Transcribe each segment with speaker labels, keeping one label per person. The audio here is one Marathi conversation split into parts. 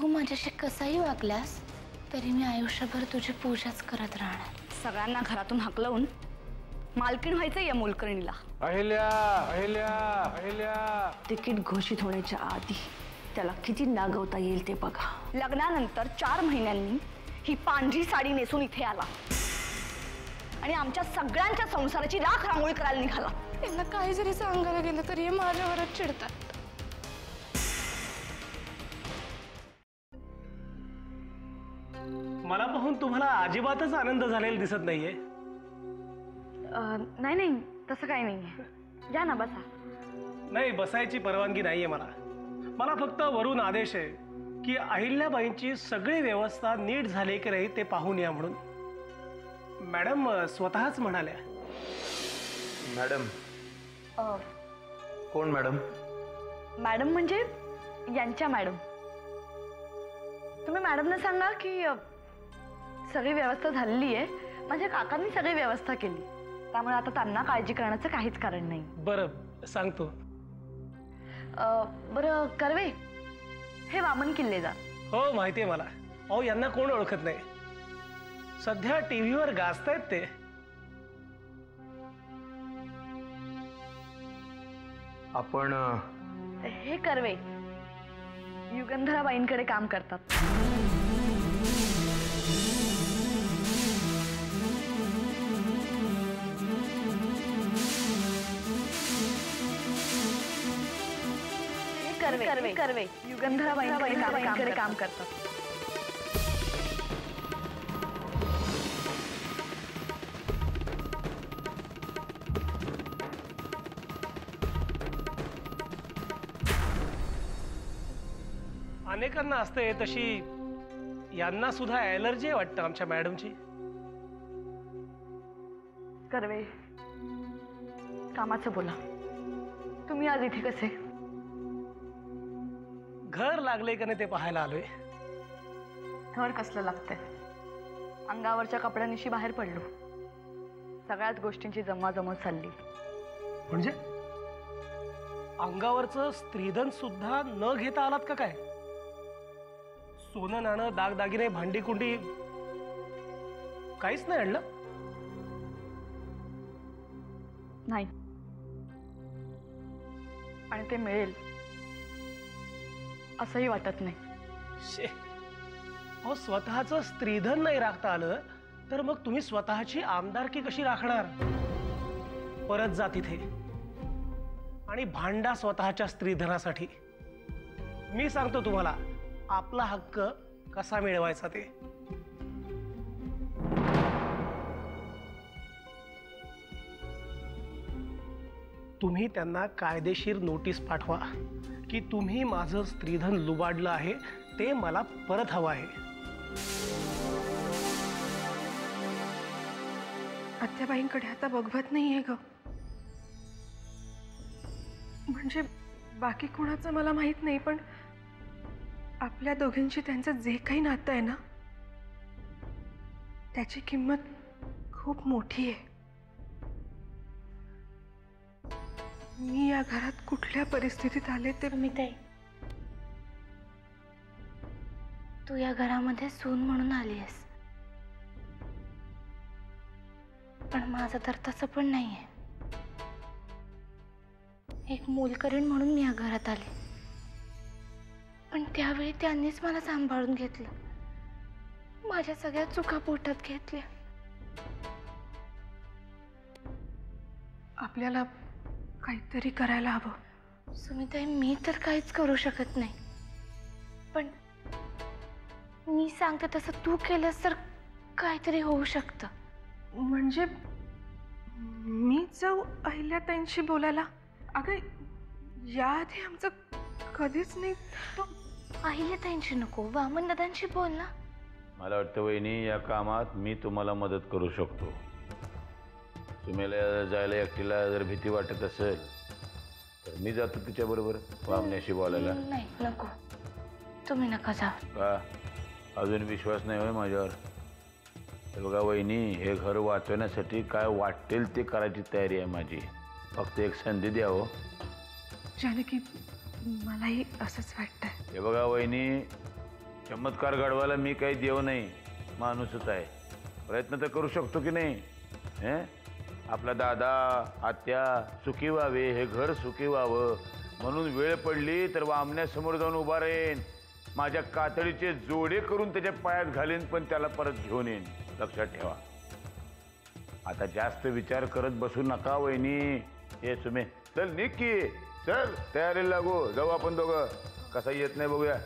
Speaker 1: तू माझ्याशी कसाही वागलास तरी मी आयुष्यभर तुझी पूजाच करत राहणार।
Speaker 2: सगळ्यांना घरातून हाकलवून मालकीण व्हायचंय या मोलकरणीला।
Speaker 3: अहिल्या अहिल्या अहिल्या
Speaker 2: तिकीट घोषित होण्याच्या आधी त्याला किती नागवता येईल ते बघा। लग्नानंतर 4 महिन्यांनी ही पांढरी साडी नेसून इथे आला आणि आमच्या सगळ्यांच्या संसाराची राख रांगोळी करायला निघाला।
Speaker 1: यांना काही जरी सांगायला गेलं तरी हे माझ्यावरच चिडतात।
Speaker 4: मला पाहून तुम्हाला अजिबातच आनंद झालेला दिसत नाहीये।
Speaker 2: नाही नाही तसं काही नाहीये, या ना बसा।
Speaker 4: नाही, बसायची परवानगी नाहीये मला। मला फक्त वरून आदेश आहे की अहिल्याबाईंची सगळी व्यवस्था नीट झाली की नाही ते पाहून या म्हणून। मॅडम स्वतःच म्हणाल्या।
Speaker 3: मॅडम कोण मॅडम?
Speaker 2: मॅडम म्हणजे यांच्या मॅडम। तुम्ही मॅडमने सांगा की सगळी व्यवस्था झालेली आहे, माझ्या काकांनी सगळी व्यवस्था केली, त्यामुळे आता त्यांना काळजी करण्याचं काहीच कारण नाही।
Speaker 4: बरं सांगतो।
Speaker 2: बरं कर्वे, हे वामन किल्लेदार।
Speaker 4: हो माहितीये मला। अहो यांना कोण ओळखत नाही, सध्या टीव्हीवर गाजतायत ते।
Speaker 3: आपण
Speaker 2: हे कर्वे युगंधराबाईंकडे काम करतात। कर्वे युगंधराबाईंकडे काम करतात।
Speaker 4: अनेकांना असते तशी यांना सुद्धा ॲलर्जी आहे वाटतं आमच्या मॅडमची।
Speaker 2: कर्वे, कामाचं बोला। तुम्ही आज इथे कसे?
Speaker 4: घर लागले का नाही ते पाहायला आलोय।
Speaker 2: घर कसलं लागतंय? अंगावरच्या कपड्यांनिशी बाहेर पडलो, सगळ्याच गोष्टींची जमवाजमव चालली।
Speaker 4: म्हणजे अंगावरचं स्त्रीधन सुद्धा न घेता आलात का काय? सोनं नाणं दागदागिने भांडी कुंडी काहीच नाही आणलं?
Speaker 2: नाही, आणि ते मिळेल असंही वाटत नाही।
Speaker 4: शे, अहो स्वतःचं स्त्रीधन नाही राखता आलं तर मग तुम्ही स्वतःची आमदारकी कशी राखणार? परत जा तिथे आणि भांडा स्वतःच्या स्त्रीधनासाठी। मी सांगतो तुम्हाला आपला हक्क कसा मिळवायचा ते। तुम्ही त्यांना कायदेशीर नोटीस पाठवा की तुम्ही माझं स्त्रीधन लुबाडलं आहे, ते मला परत हवं आहे।
Speaker 5: आत्याबाईंकडे आता बघवत नाहीये ग। म्हणजे बाकी कुणाचं मला माहित नाही, पण आपल्या दोघींची त्यांचं जे काही नातं आहे ना, त्याची किंमत खूप मोठी आहे। मी या घरात कुठल्या परिस्थितीत आले ते
Speaker 1: सुमिताई, तू या घरामध्ये सून म्हणून आली आहेस, पण माझं तर तसं पण नाहीये। एक मोलकरीण म्हणून मी या घरात आले, पण त्यावेळी त्यांनीच मला सांभाळून घेतलं, माझ्या सगळ्या चुका पोटात घेतल्या।
Speaker 5: आपल्याला काहीतरी करायला हवं।
Speaker 1: सुमिताई, मी तर काहीच करू शकत नाही, पण मी सांगते तसं तू केलंस तर काहीतरी होऊ शकतं।
Speaker 5: म्हणजे मी जाऊ अहिल्याताईंशी बोलायला? अगं याआधी आमचं कधीच नाही।
Speaker 1: तो अहिल्याताईंशी नको, वामन दादांशी बोल ना।
Speaker 3: मला वाटतं वहिनी या कामात मी तुम्हाला मदत करू शकतो। तुम्हाला जायला एकटीला जर भीती वाटत असेल तर मी जातो तिच्याबरोबर वामण्याशी बोलायला।
Speaker 1: नाही नको, तुम्ही नका जा।
Speaker 3: का अजून विश्वास नाही होय माझ्यावर? हे बघा वहिनी, हे घर वाचवण्यासाठी काय वाटेल ते करायची तयारी आहे माझी, फक्त एक संधी द्या हो।
Speaker 5: जानकी, मलाही असंच वाटतंय।
Speaker 3: हे बघा वहिनी, चमत्कार घडवायला मी काही देव नाही, माणूसच आहे. प्रयत्न तर करू शकतो की नाही? आपला दादा आत्या सुखी व्हावे, हे घर सुखी व्हावं म्हणून वेळ पडली तर वामण्यासमोर जाऊन उभा राहीन, माझ्या कातडीचे जोडे करून त्याच्या पायात घालीन, पण त्याला परत घेऊन येईन. लक्षात ठेवा. आता जास्त विचार करत बसू नका वहिनी. हे सुमे चल निघ की, चल तयारीला लागू, जाऊ आपण दोघं. कसा येत नाही बघूया.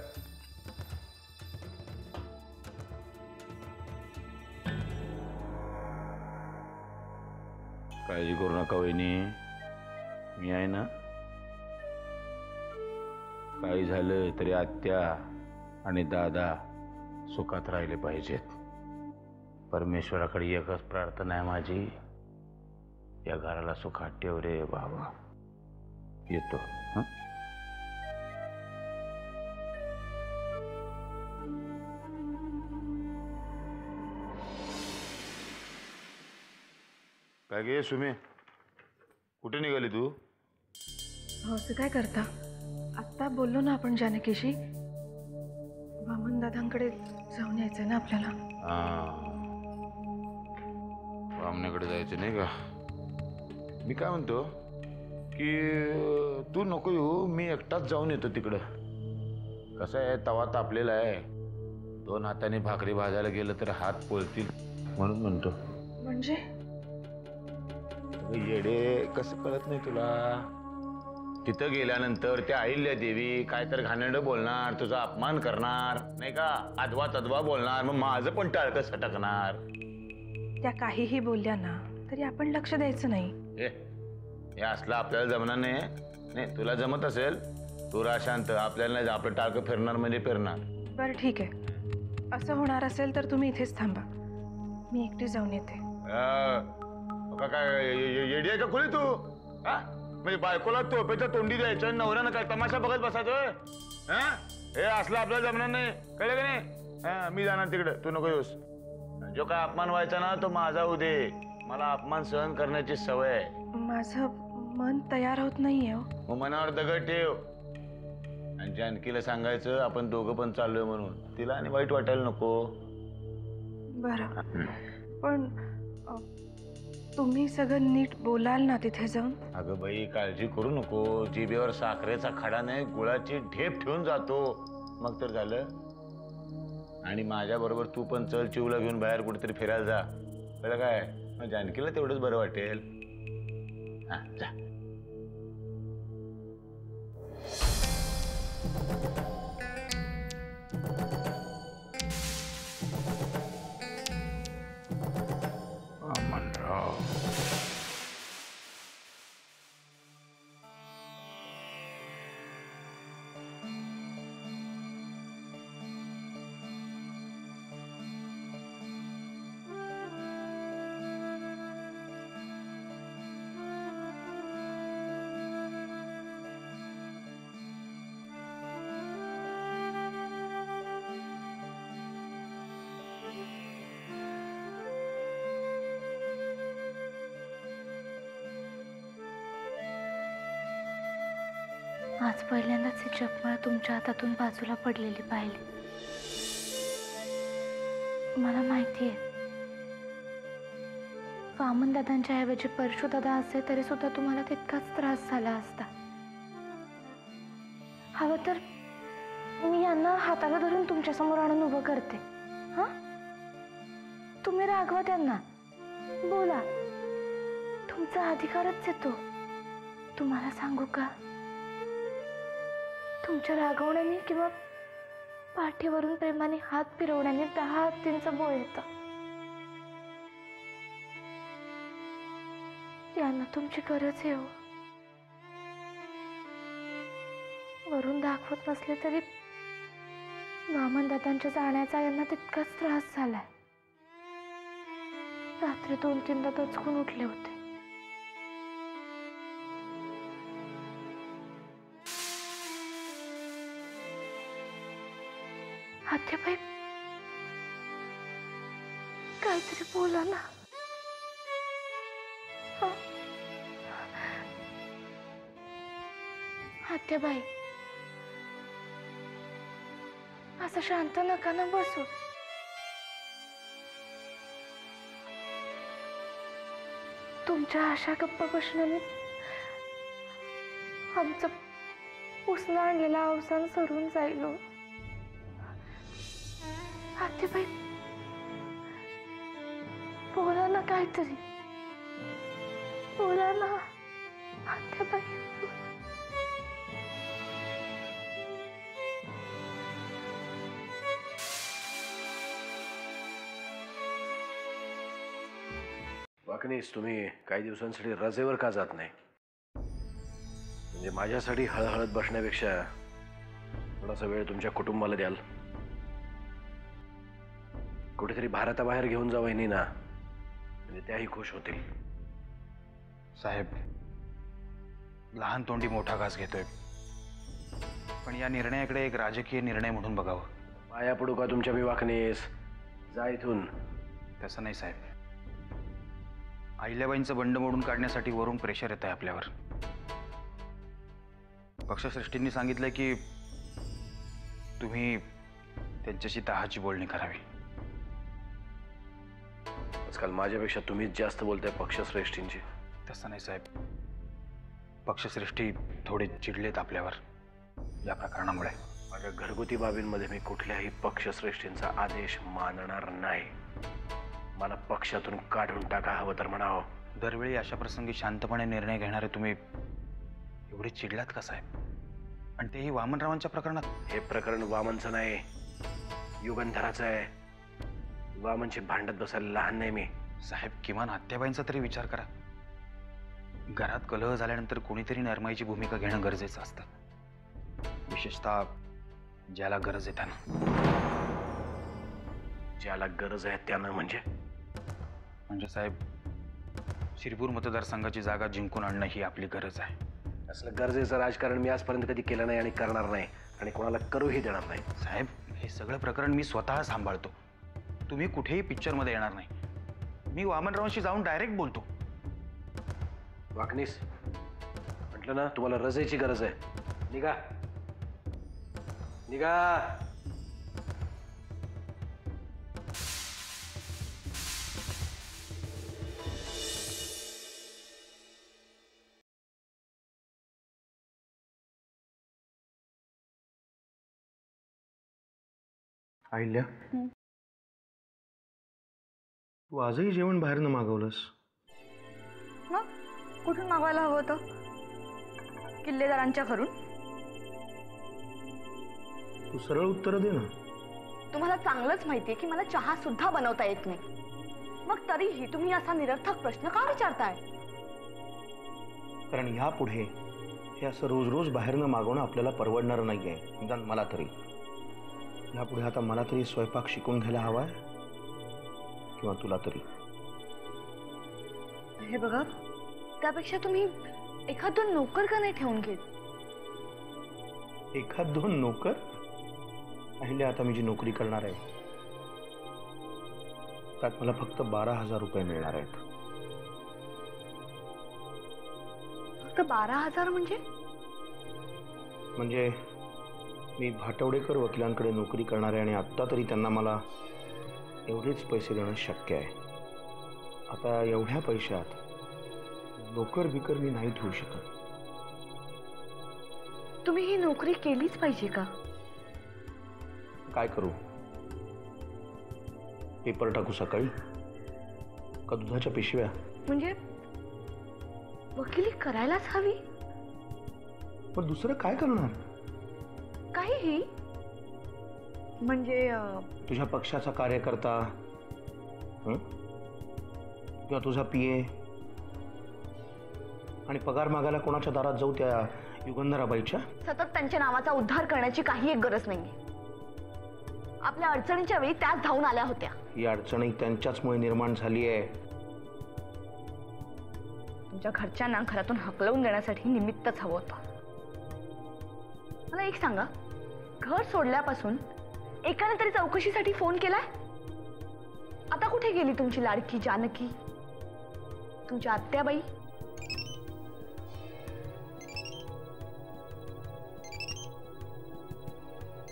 Speaker 3: काळजी करू नका वहिनी, मी आहे ना. काही झालं तरी आत्या आणि दादा सुखात राहिले पाहिजेत. परमेश्वराकडे एकच प्रार्थना आहे माझी, या घराला सुखात ठेव रे बाबा. येतो. काय गे सुमे, कुठे निघाली तू?
Speaker 5: असं काय करता? आत्ता बोललो ना आपण जानकीशी, वामन दादांकडे जाऊन यायचंय ना आपल्याला.
Speaker 3: वामनाकडे जायचं नाही का? मी काय म्हणतो की तू नको येऊ, मी एकटाच जाऊन येतो तिकडं. कसं आहे, तवा तापलेला आहे. 2 हाताने भाकरी भाजायला गेलं तर हात पोळतील म्हणून म्हणतो.
Speaker 5: म्हणजे
Speaker 3: येडे, कसं कळत नाही तुला? तिथं गेल्यानंतर त्या अहिल्या देवी काय तर घाणेरडं बोलणार, तुझा अपमान करणार नाही का, अदवा तदवा बोलणार, मग माझं पण टाळकं सटकणार.
Speaker 5: त्या काहीही बोलल्या ना तरी आपण लक्ष द्यायचं नाही.
Speaker 3: हे असलं आपल्याला जमणार नाही. नाही, तुला जमत असेल तू राहा शांत, आपल्याला नाही. आपलं टाळकं फिरणार म्हणजे फिरणार.
Speaker 5: बरं ठीक आहे, असं होणार असेल तर तुम्ही इथेच थांबा, मी एकटी जाऊन येते.
Speaker 3: काय येडी आहे का खोली तू? म्हणजे बायकोला तोपेच्या तोंडी द्यायचं, नवऱ्यानं काय तमाशा बघत बसायचं? हे असलं आपल्याला जमणार नाही, कळलं का नाही? मी जाणार तिकडे, तू नको येऊस. जो काय अपमान व्हायचा ना तो माझा होऊ दे, मला अपमान सहन करण्याची सवय आहे.
Speaker 5: माझं मन तयार होत नाहीये.
Speaker 3: मग मनावर दगड ठेव आणि जानकीला सांगायचं आपण दोघं पण चाललोय म्हणून, तिला आणि वाईट वाटायला नको.
Speaker 5: बरं, पण तुम्ही सगळं नीट बोलाल ना तिथे जाऊन?
Speaker 3: अगं बाई, काळजी करू नको. जिभेवर साखरेचा खडा नाही, गुळाची ढेप ठेवून जातो, मग तर झालं. आणि माझ्या बरोबर तू पण चल, चिवला घेऊन बाहेर कुठेतरी फिरायला जा, कळलं काय? मग जानकीला तेवढंच बरं वाटेल. हा जा.
Speaker 1: आज पहिल्यांदाच ही जपमाळ तुमच्या हातातून बाजूला पडलेली पाहिली. मला माहिती आहे, वामन दादांच्या ऐवजी परशु दादा असते तरी सुद्धा तुम्हाला तितकाच त्रास झाला असता. हवं तर मी यांना हाताला धरून तुमच्या समोर आणून उभं करते. तुम्ही रागवा त्यांना, बोला, तुमचा अधिकारच येतो. तुम्हाला सांगू का, तुमच्या रागवण्याने किंवा पाठीवरून प्रेमाने हात फिरवण्याने 10 हत्तींचं बळ येतं. यांना तुमची गरज आहे. वरून दाखवत नसले तरी वामन दादांच्या जाण्याचा यांना तितकाच त्रास झालाय. रात्री 2-3दा दचकून उठले होते. आत्याबाई, काहीतरी बोला ना. आत्याबाई, असं शांत नका ना बसू. तुमच्या अशा गप्प बसण्याने आमचं उसनं आणलेला अवसान सरून जाईल. आत्याबाई बोला ना काहीतरी, बोला ना आत्याबाई.
Speaker 6: वाकणीस, तुम्ही काही दिवसांसाठी रजेवर का जात नाही? म्हणजे माझ्यासाठी हळहळत बसण्यापेक्षा थोडासा वेळ तुमच्या कुटुंबाला द्याल. कुठेतरी भारताबाहेर घेऊन जा वहिनींना, म्हणजे त्याही खुश होतील.
Speaker 7: साहेब, लहान तोंडी मोठा घास घेतोय, पण या निर्णयाकडे एक राजकीय निर्णय म्हणून बघावं.
Speaker 6: पाया पडू का तुमच्या? मी वाकणीस, जा इथून.
Speaker 7: तसं नाही साहेब, अहिल्याबाईंचं बंड मोडून काढण्यासाठी वरून प्रेशर येत आहे आपल्यावर. पक्षश्रेष्ठींनी सांगितलंय की तुम्ही त्यांच्याशी तहाची बोलणी करावी.
Speaker 6: आजकाल माझ्यापेक्षा तुम्हीच जास्त बोलताय पक्षश्रेष्ठींची.
Speaker 7: तसं नाही साहेब, पक्षश्रेष्ठी थोडे चिडलेत आपल्यावर या प्रकरणामुळे.
Speaker 6: माझ्या घरगुती बाबींमध्ये मी कुठल्याही पक्षश्रेष्ठींचा आदेश मानणार नाही. मला पक्षातून काढून टाका, हवं तर म्हणावं.
Speaker 7: दरवेळी अशा प्रसंगी शांतपणे निर्णय घेणारे तुम्ही एवढे चिडलात का साहेब? आणि तेही वामनरावांच्या प्रकरणात.
Speaker 6: हे प्रकरण वामनचं नाही, युगंधराचं आहे. वामनची भांडत बसायला लहान नाही मी.
Speaker 7: साहेब, किमान आत्याबाईंचा तरी विचार करा. घरात कलह झाल्यानंतर कोणीतरी नरमाईची भूमिका घेणं गरजेचं असतं, विशेषतः ज्याला गरज आहे त्यानं.
Speaker 6: ज्याला गरज आहे त्यानं
Speaker 7: म्हणजे साहेब, शिरपूर मतदारसंघाची जागा जिंकून आणणं ही आपली गरज आहे.
Speaker 6: असलं गरजेचं राजकारण मी आजपर्यंत कधी केलं नाही आणि करणार नाही, आणि कोणाला करूही देणार नाही.
Speaker 7: साहेब, हे सगळं प्रकरण मी स्वतः सांभाळतो. तुम्ही कुठेही पिक्चरमध्ये येणार नाही. मी वामनरावांशी जाऊन डायरेक्ट बोलतो.
Speaker 6: वाकणीस, म्हटलं ना तुम्हाला रजेची गरज आहे. निघा निघा.
Speaker 8: अहिल्या, तू आजही जेवण बाहेरनं मागवलंस?
Speaker 2: मग कुठून मागवायला हवं होतं? किल्लेदारांच्या घरून.
Speaker 8: तू सरळ उत्तर दे ना.
Speaker 2: तुम्हाला चांगलंच माहितीये की मला चहा सुद्धा बनवता येत नाही, मग तरीही तुम्ही असा निरर्थक प्रश्न का विचारताय?
Speaker 8: कारण ह्यापुढे हे असं रोज रोज बाहेरनं मागवणं आपल्याला परवडणार नाहीये. निदान मला तरी. ह्यापुढे आता मला तरी स्वयंपाक शिकून घ्यायला हवाय, किंवा तुला तरी.
Speaker 2: हे बघा, त्यापेक्षा तुम्ही एखाद दोन नोकर का नाही ठेवून घेत?
Speaker 8: एखाद दोन नोकर? अहिल्या, आता मी जी नोकरी करणार आहे त्यात मला फक्त 12,000 रुपये मिळणार आहेत.
Speaker 2: फक्त 12,000 म्हणजे?
Speaker 8: म्हणजे मी भाटवडेकर वकिलांकडे नोकरी करणार आहे, आणि आत्ता तरी त्यांना मला एवढेच पैसे देणं शक्य आहे. आता एवढ्या पैशात नोकर बिकर मी नाही ठेवू शकत.
Speaker 2: तुम्ही ही नोकरी केलीच पाहिजे का?
Speaker 8: काय करू? पेपर टाकू सकाळी, का दुधाच्या पिशव्या?
Speaker 2: म्हणजे वकिली करायलाच हवी?
Speaker 8: पण दुसरं काय करणार?
Speaker 2: काहीही. म्हणजे
Speaker 8: तुझ्या पक्षाचा कार्यकर्ता, किंवा तुझा PA, आणि पगार मागायला कोणाच्या दारात जाऊ? त्या युगंधराबाईच्या?
Speaker 2: सतत त्यांच्या नावाचा उद्धार करण्याची काही एक गरज नाहीये. आपल्या अडचणीच्या वेळी त्याच धावून आल्या होत्या.
Speaker 8: ही अडचणी त्यांच्याचमुळे निर्माण झाली आहे.
Speaker 2: तुमच्या घरच्यांना घरातून हकलवून देण्यासाठी निमित्तच हवं होतं. मला एक सांगा, घर सोडल्यापासून एकाने तरी चौकशीसाठी फोन केलाय? आता कुठे गेली तुमची लाडकी जानकी, तुमची आत्याबाई?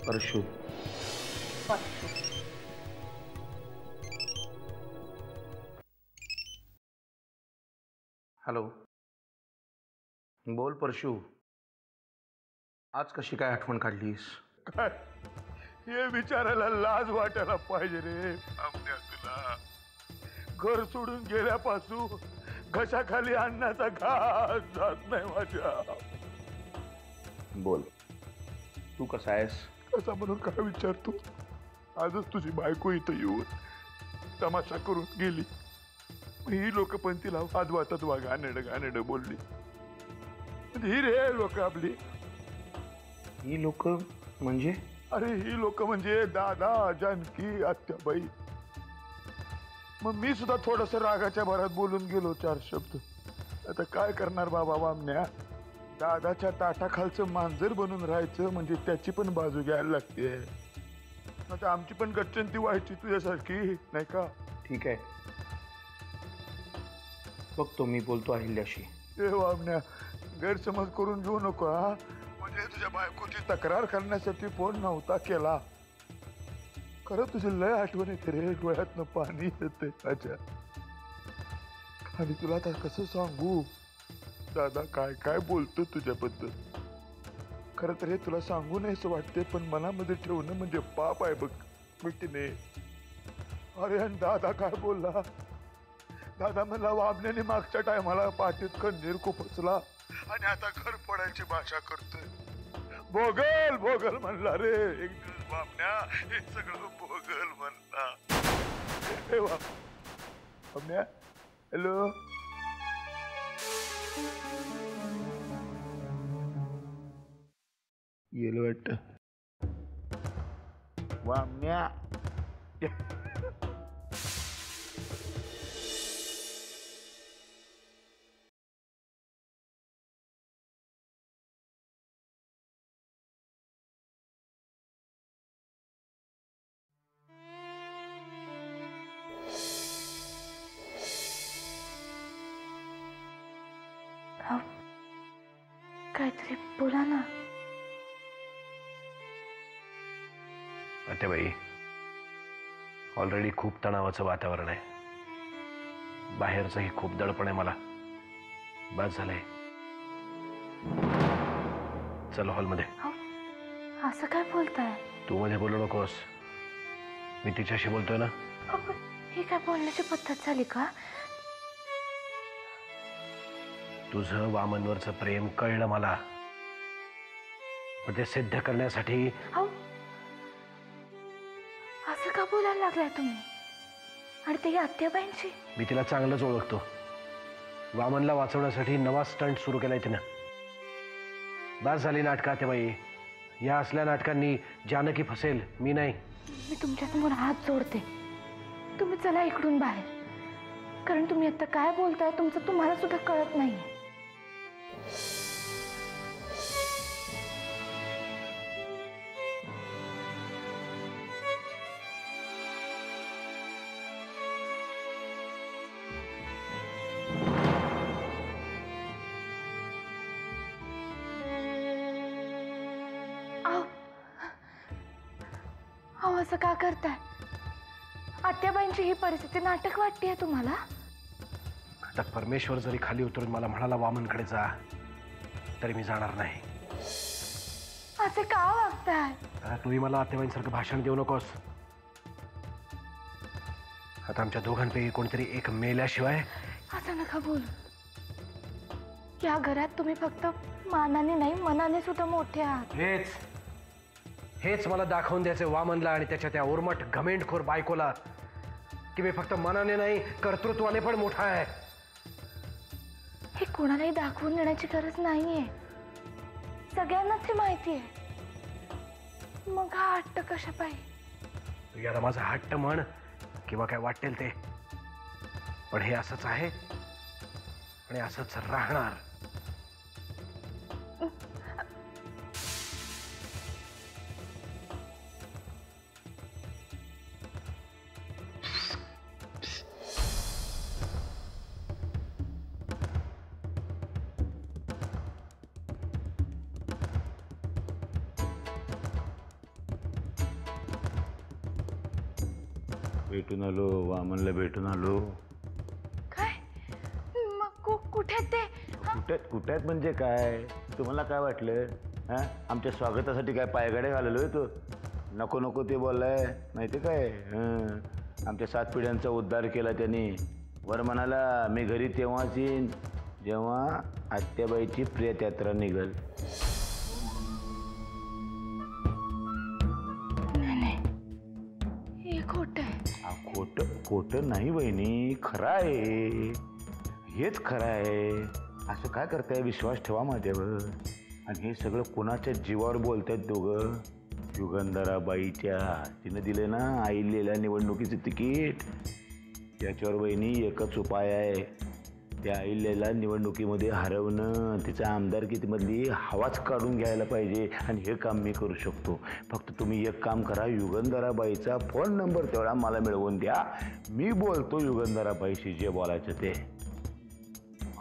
Speaker 8: परशु, हॅलो, बोल परशू. आज कशी काय आठवण काढलीस?
Speaker 3: काय हे विचारायला लाज वाटायला पाहिजे रे आपल्या तुला. घर सोडून गेल्यापासून घशाखाली अन्नाचा घास जात नाही माझ्या.
Speaker 8: बोल, तू कसा आहेस?
Speaker 3: कसा म्हणून काय विचारतो? आजच तुझी बायको इथं येऊन तमाशा करून गेली. ही लोक पण तिला वादवातात वा घाणेरडं बोलली. ही रे लोक आपली.
Speaker 8: ही लोक म्हणजे?
Speaker 3: अरे ही लोक म्हणजे दादा, जानकी, आत्याबाई. मग मी सुद्धा थोडस रागाच्या भरात बोलून गेलो 4 शब्द. आता काय करणार बाबा वामण्या? दादाच्या ताटाखालचं मांजर बनून राहायचं म्हणजे त्याची पण बाजू घ्यायला लागते. आता आमची पण गच्चंती व्हायची तुझ्यासारखी नाही का?
Speaker 8: ठीक आहे, बघतो मी बोलतो अहिल्याशी.
Speaker 3: ए वामण्या, गैरसमज करून घेऊ नको हा. म्हणजे तुझ्या बायकोची तक्रार करण्यासाठी फोन नव्हता केला. खरं तुझी लय आठवण येते रे, डोळ्यातनं पाणी येते माझ्या. आणि तुला आता कसं सांगू दादा काय काय बोलतो तुझ्याबद्दल. खरं तर हे तुला सांगू नयेच वाटते, पण मनामध्ये ठेवणं म्हणजे पाप आहे बघ मिठीने. अरे आणि दादा काय बोलला? दादा म्हणला वामण्याने मागच्या टायमाला पाठीत खंजीर खुपसला आणि आता घर फोडायची भाषा करतोय. भोगल भोगल म्हणला रे एक दिवस वामण्या. हे सगळं भोगल म्हणला. हे वामण्या, हॅलो. गेलो वाटतं वामण्या.
Speaker 1: काहीतरी बोला ना.
Speaker 6: आत्याबाई, ऑलरेडी खूप तणावाचं वातावरण आहे. बाहेरचंही खूप दडपण आहे मला. बस झालंय. चल हॉलमध्ये.
Speaker 1: असं काय बोलताय?
Speaker 6: तू मध्ये बोलू नकोस. मी तिच्याशी बोलतोय ना.
Speaker 1: ही काय बोलण्याची पद्धत झाली का?
Speaker 6: तुझं वामनवरचं प्रेम कळलं मला, पण ते सिद्ध करण्यासाठी.
Speaker 1: असं का बोलायला लागलाय तुम्ही? आणि ते आत्याबाईंची?
Speaker 6: मी तिला चांगलंच ओळखतो. वामनला वाचवण्यासाठी नवा स्टंट सुरू केलाय तिनं. बस झाली नाटकं आत्याबाई. या असल्या नाटकांनी जानकी फसेल, मी नाही.
Speaker 1: मी तुमच्यासमोर हात जोडते. तुम्ही चला इकडून बाहेर, कारण तुम्ही आता काय बोलताय तुमचं तुम्हाला सुद्धा कळत नाहीये. असं का करताय? आत्याबाईंची ही परिस्थिती नाटक वाटतेय तुम्हाला?
Speaker 6: आता परमेश्वर जरी खाली उतरून मला म्हणाला वामनकडे जा, तरी मी जाणार नाही.
Speaker 1: असे का वागताय?
Speaker 6: आता तुम्ही मला आत्याबाईंसारखं भाषण देऊ नकोस. आता आमच्या दोघांपैकी कोणतरी एक मेल्याशिवाय.
Speaker 1: असं नका बोलू. या घरात तुम्ही फक्त मानाने नाही मनाने सुद्धा मोठे आहात.
Speaker 6: हेच मला दाखवून द्यायचे वामनला आणि त्याच्या त्या उर्मट घमेंडखोर बायकोला की मी फक्त मनाने नाही कर्तृत्वाने पण मोठा आहे.
Speaker 1: हे कोणालाही दाखवून देण्याची गरज नाहीये. सगळ्यांनाच माहिती आहे. मग हा हट्ट कशा पाहिजे?
Speaker 6: याला माझा हट्ट म्हण किंवा काय वाटेल ते, पण हे असंच आहे आणि असंच राहणार.
Speaker 3: भेटून आलो, वामनला भेटून आलो.
Speaker 1: काय मग कुठे आहेत ते?
Speaker 3: कुठ्यात म्हणजे काय? तुम्हाला काय वाटलं? हा, आमच्या स्वागतासाठी काय पायगाड्या घालवलोय तो? नको नको ते बोललाय माहिती काय? आमच्या 7 पिढ्यांचा उद्धार केला त्यांनी. वर म्हणाला मी घरी तेव्हाच येईन जेव्हा आत्याबाईची प्रेतयात्रा निघल.
Speaker 1: हे खोटं आहे.
Speaker 3: खोटं नाही बहिणी, खरं आहे. हेच खरं आहे. असं काय करताय? विश्वास ठेवा माझ्यावर. आणि हे सगळं कोणाच्या जीवावर बोलतायत दोघं? युगंधराबाईच्या. तिनं दिले ना आईलेल्या निवडणुकीचं तिकीट. त्याच्यावर बहिणी एकच उपाय आहे. त्या आईलेला निवडणुकीमध्ये हरवणं, तिच्या आमदारकीमधली हवाच काढून घ्यायला पाहिजे. आणि हे काम मी करू शकतो. फक्त तुम्ही एक काम करा, युगंधराबाईचा फोन नंबर तेवढा मला मिळवून द्या. मी बोलतो युगंधराबाईशी जे बोलायचं ते.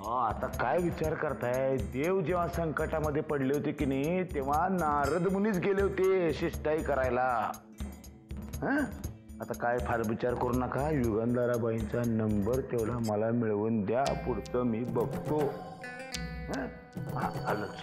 Speaker 3: आता काय विचार करताय? देव जेव्हा संकटामध्ये पडले होते की नाही, तेव्हा नारद मुनीच गेले होते शिष्टाई करायला. आता काय फार विचार करू नका. युगंधराबाईंचा नंबर तेवढा मला मिळवून द्या. पुढचं मी बघतो. आलंच.